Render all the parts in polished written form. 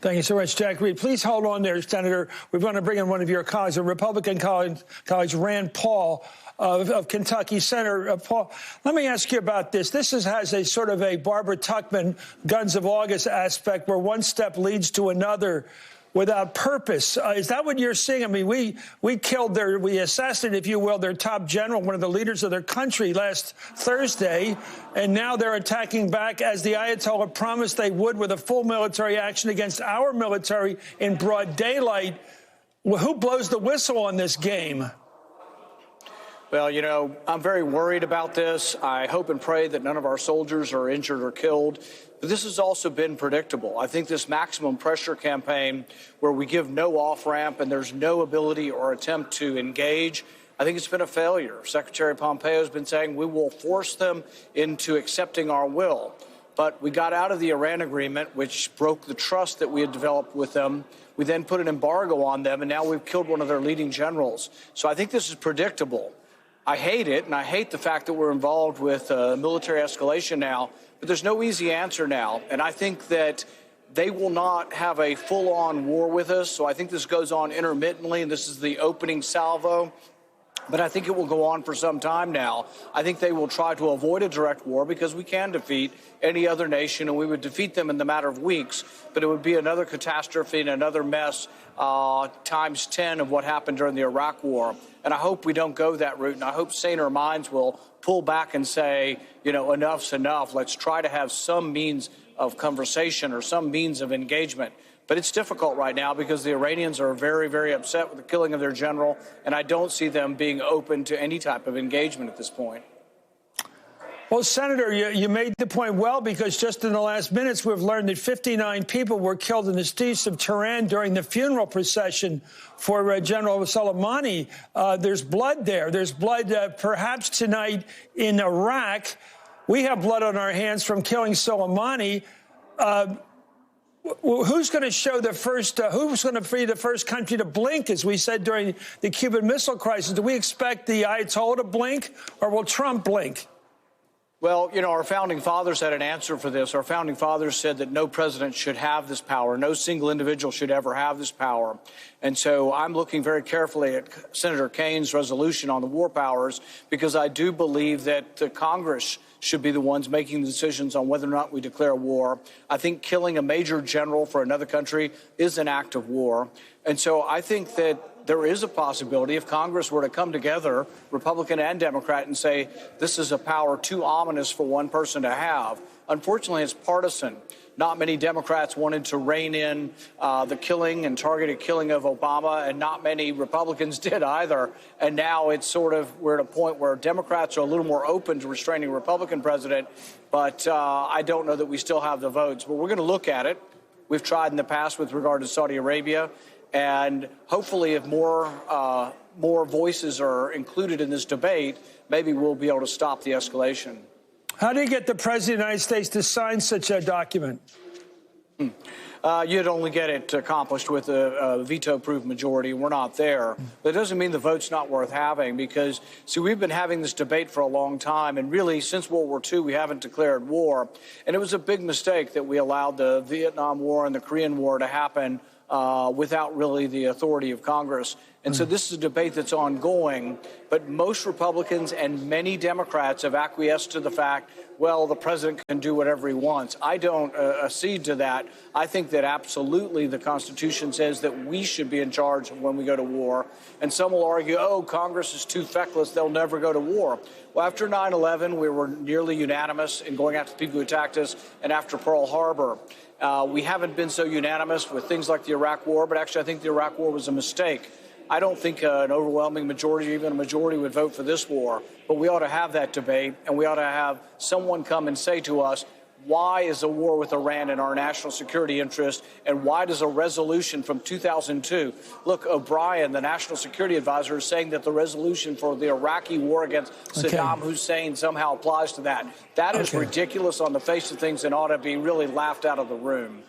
Thank you so much, Jack Reed. Please hold on there, Senator. We're going to bring in one of your colleagues, a Republican colleague, Rand Paul of Kentucky. Senator Paul, let me ask you about this. This has a sort of a Barbara Tuchman Guns of August aspect where one step leads to another without purpose. Is that what you're seeing? I mean, we assassinated, if you will, their top general, one of the leaders of their country last Thursday, and now they're attacking back as the Ayatollah promised they would with a full military action against our military in broad daylight. Well, who blows the whistle on this game? Well, you know, I'm very worried about this. I hope and pray that none of our soldiers are injured or killed. But this has also been predictable. I think this maximum pressure campaign where we give no off-ramp and there's no ability or attempt to engage, I think it's been a failure. Secretary Pompeo has been saying we will force them into accepting our will. But we got out of the Iran agreement, which broke the trust that we had developed with them. We then put an embargo on them, and now we've killed one of their leading generals. So I think this is predictable. I hate it, and I hate the fact that we're involved with military escalation now, but there's no easy answer now. And I think that they will not have a full-on war with us, so I think this goes on intermittently, and this is the opening salvo. But I think it will go on for some time now. I think they will try to avoid a direct war because we can defeat any other nation, and we would defeat them in the matter of weeks. But it would be another catastrophe and another mess times 10 of what happened during the Iraq War. And I hope we don't go that route, and I hope saner minds will pull back and say, you know, enough's enough. Let's try to have some means of conversation or some means of engagement. But it's difficult right now because the Iranians are very, very upset with the killing of their general, and I don't see them being open to any type of engagement at this point. Well, Senator, you made the point well, because just in the last minutes, we've learned that 59 people were killed in the streets of Tehran during the funeral procession for General Soleimani. There's blood there. There's blood perhaps tonight in Iraq. We have blood on our hands from killing Soleimani. Who's going to show the first, who's going to be the first country to blink, as we said during the Cuban Missile Crisis? Do we expect the Ayatollah to blink, or will Trump blink? Well, you know, our founding fathers had an answer for this. Our founding fathers said that no president should have this power. No single individual should ever have this power. And so I'm looking very carefully at Senator Kane's resolution on the war powers, because I do believe that the Congress should be the ones making the decisions on whether or not we declare war. I think killing a major general for another country is an act of war. And so I think that there is a possibility, if Congress were to come together, Republican and Democrat, and say this is a power too ominous for one person to have. Unfortunately, it's partisan. Not many Democrats wanted to rein in the killing and targeted killing of Obama, and not many Republicans did either. And now it's sort of, we're at a point where Democrats are a little more open to restraining a Republican president, but I don't know that we still have the votes. But we're going to look at it. We've tried in the past with regard to Saudi Arabia. And hopefully, if more voices are included in this debate, maybe we'll be able to stop the escalation. How do you get the President of the United States to sign such a document? You'd only get it accomplished with a veto-proof majority. We're not there. But it doesn't mean the vote's not worth having, because, see, we've been having this debate for a long time, and really, since World War II, we haven't declared war. And it was a big mistake that we allowed the Vietnam War and the Korean War to happen without really the authority of Congress. And so this is a debate that's ongoing, but most Republicans and many Democrats have acquiesced to the fact, well, the president can do whatever he wants. I don't accede to that. I think that absolutely the Constitution says that we should be in charge when we go to war. And some will argue, oh, Congress is too feckless, they'll never go to war. Well, after 9/11, we were nearly unanimous in going after people who attacked us, and after Pearl Harbor. We haven't been so unanimous with things like the Iraq War, but actually I think the Iraq War was a mistake. I don't think an overwhelming majority, or even a majority, would vote for this war. But we ought to have that debate, and we ought to have someone come and say to us, why is a war with Iran in our national security interest, and why does a resolution from 2002, look, O'Brien, the national security advisor, is saying that the resolution for the Iraqi war against Saddam Hussein somehow applies to that. That is ridiculous on the face of things and ought to be really laughed out of the room.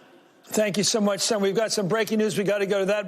Thank you so much, Senator. We've got some breaking news. We got to go to that.